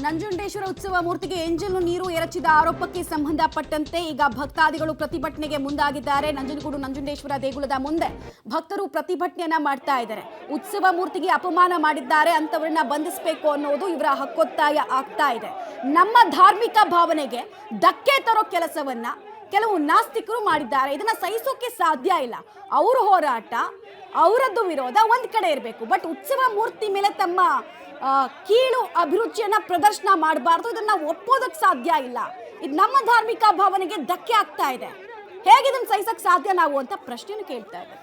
ನಂಜುಂಡೇಶ್ವರ ಉತ್ಸವ ಮೂರ್ತಿಗೆ ಎಂಜಲು ನೀರು ಎರಚಿದ ಆರೋಪಕ್ಕೆ ಸಂಬಂಧಪಟ್ಟಂತೆ ಈಗ ಭಕ್ತಾದಿಗಳು ಪ್ರತಿಭಟನೆಗೆ ಮುಂದಾಗಿದ್ದಾರೆ. ನಂಜನಗೂಡು ನಂಜುಂಡೇಶ್ವರ ದೇಗುಲದ ಮುಂದೆ ಭಕ್ತರು ಪ್ರತಿಭಟನೆಯನ್ನ ಮಾಡ್ತಾ ಇದ್ದಾರೆ. ಉತ್ಸವ ಮೂರ್ತಿಗೆ ಅಪಮಾನ ಮಾಡಿದ್ದಾರೆ, ಅಂತವರನ್ನ ಬಂಧಿಸಬೇಕು ಅನ್ನೋದು ಇವರ ಹಕ್ಕೊತ್ತಾಯ ಆಗ್ತಾ ಇದೆ. ನಮ್ಮ ಧಾರ್ಮಿಕ ಭಾವನೆಗೆ ಧಕ್ಕೆ ತರೋ ಕೆಲಸವನ್ನ ಕೆಲವು ನಾಸ್ತಿಕರು ಮಾಡಿದ್ದಾರೆ. ಇದನ್ನ ಸಹಿಸೋಕೆ ಸಾಧ್ಯ ಇಲ್ಲ. ಅವ್ರ ಹೋರಾಟ, ಅವರದ್ದು ವಿರೋಧ ಒಂದ್ ಕಡೆ ಇರಬೇಕು, ಬಟ್ ಉತ್ಸವ ಮೂರ್ತಿ ಮೇಲೆ ತಮ್ಮ ಕೀಳು ಅಭಿರುಚಿಯನ್ನ ಪ್ರದರ್ಶನ ಮಾಡಬಾರ್ದು. ಇದನ್ನ ಒಪ್ಪೋದಕ್ಕೆ ಸಾಧ್ಯ ಇಲ್ಲ. ಇದು ನಮ್ಮ ಧಾರ್ಮಿಕ ಭಾವನೆಗೆ ಧಕ್ಕೆ ಆಗ್ತಾ ಇದೆ. ಹೇಗೆ ಇದನ್ನ ಸಹಿಸಕ್ ಸಾಧ್ಯ ನಾವು ಅಂತ ಪ್ರಶ್ನೆಯನ್ನು ಕೇಳ್ತಾ ಇದ್ದಾರೆ.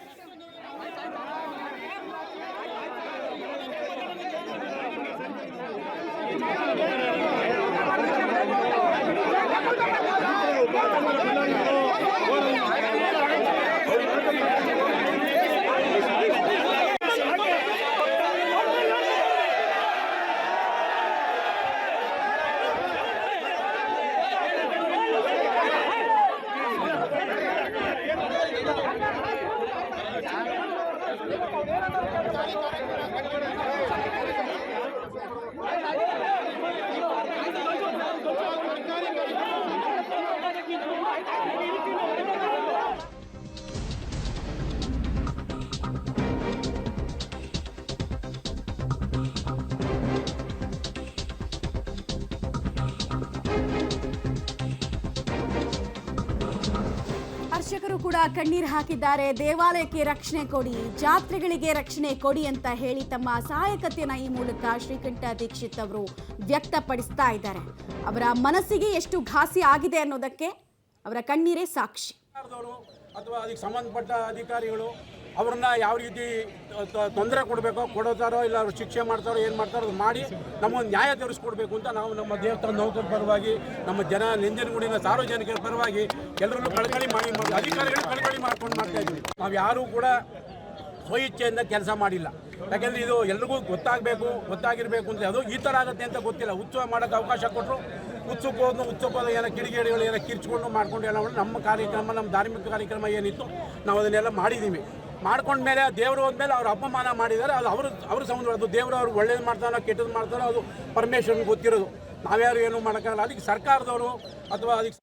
ಅರ್ಚಕರು ಕೂಡ ಕಣ್ಣೀರು ಹಾಕಿದ್ದಾರೆ. ದೇವಾಲಯಕ್ಕೆ ರಕ್ಷಣೆ ಕೊಡಿ, ಜಾತ್ರೆಗಳಿಗೆ ರಕ್ಷಣೆ ಕೊಡಿ ಅಂತ ಹೇಳಿ ತಮ್ಮ ಅಸಹಾಯಕತೆಯನ್ನು ಈ ಮೂಲಕ ಶ್ರೀಕಂಠ ದೀಕ್ಷಿತ್ ಅವರು ವ್ಯಕ್ತಪಡಿಸ್ತಾ ಇದ್ದಾರೆ. ಅವರ ಮನಸ್ಸಿಗೆ ಎಷ್ಟು ಘಾಸಿ ಆಗಿದೆ ಅನ್ನೋದಕ್ಕೆ ಅವರ ಕಣ್ಣೀರೇ ಸಾಕ್ಷಿ. ಅಥವಾ ಅದಕ್ಕೆ ಸಂಬಂಧಪಟ್ಟ ಅಧಿಕಾರಿಗಳು ಅವ್ರನ್ನ ಯಾವ ರೀತಿ ತೊಂದರೆ ಕೊಡಬೇಕೋ ಕೊಡೋತಾರೋ, ಇಲ್ಲ ಅವ್ರು ಶಿಕ್ಷೆ ಮಾಡ್ತಾರೋ, ಏನು ಮಾಡ್ತಾರೋ ಅದು ಮಾಡಿ ನಮ್ಮೊಂದು ನ್ಯಾಯ ತೋರಿಸ್ಕೊಡ್ಬೇಕು ಅಂತ ನಾವು ನಮ್ಮ ದೇವಸ್ಥಾನ ನೌಕರ ಪರವಾಗಿ, ನಮ್ಮ ನಂಜನಗೂಡಿನ ಸಾರ್ವಜನಿಕರ ಪರವಾಗಿ ಎಲ್ಲರಲ್ಲೂ ಕಳಕಳಿ ಮಾಡಿ ಅಧಿಕಾರಿಗಳು ಕಳಕಳಿ ಮಾಡ್ಕೊಂಡು ಮಾಡ್ತಾ ಇದ್ದೀವಿ. ನಾವು ಯಾರೂ ಕೂಡ ಸ್ವಇಚ್ಛೆಯಿಂದ ಕೆಲಸ ಮಾಡಿಲ್ಲ. ಯಾಕೆಂದರೆ ಇದು ಎಲ್ರಿಗೂ ಗೊತ್ತಾಗಿರಬೇಕು ಅಂತ ಅದು ಈ ಥರ ಆಗುತ್ತೆ ಅಂತ ಗೊತ್ತಿಲ್ಲ. ಉತ್ಸವ ಮಾಡೋಕ್ಕೆ ಅವಕಾಶ ಕೊಟ್ಟರು, ಉತ್ಸವಕ್ಕೋದು ಏನೋ ಕಿಡಿಗೇಡಿಗಳು ಏನೋ ಕಿರ್ಚ್ಕೊಂಡು ಮಾಡ್ಕೊಂಡು ಎಲ್ಲ ನಮ್ಮ ಕಾರ್ಯಕ್ರಮ, ನಮ್ಮ ಧಾರ್ಮಿಕ ಕಾರ್ಯಕ್ರಮ ಏನಿತ್ತು ನಾವು ಅದನ್ನೆಲ್ಲ ಮಾಡಿದ್ದೀವಿ. ಮಾಡ್ಕೊಂಡ್ಮೇಲೆ ದೇವರು ಹೋದ್ಮೇಲೆ ಅವ್ರು ಅಪಮಾನ ಮಾಡಿದ್ದಾರೆ. ಅದು ಅವರು ಸಂಬಂಧ. ಅದು ದೇವರು ಅವ್ರು ಒಳ್ಳೇದು ಮಾಡ್ತಾನೋ ಕೆಟ್ಟದ್ದು ಮಾಡ್ತಾನೋ ಅದು ಪರಮೇಶ್ವರನಿಗೆ ಗೊತ್ತಿರೋದು. ನಾವ್ಯಾರು ಏನೂ ಮಾಡೋಕ್ಕಾಗಲ್ಲ. ಅದಕ್ಕೆ ಸರ್ಕಾರದವರು ಅಥವಾ ಅದಕ್ಕೆ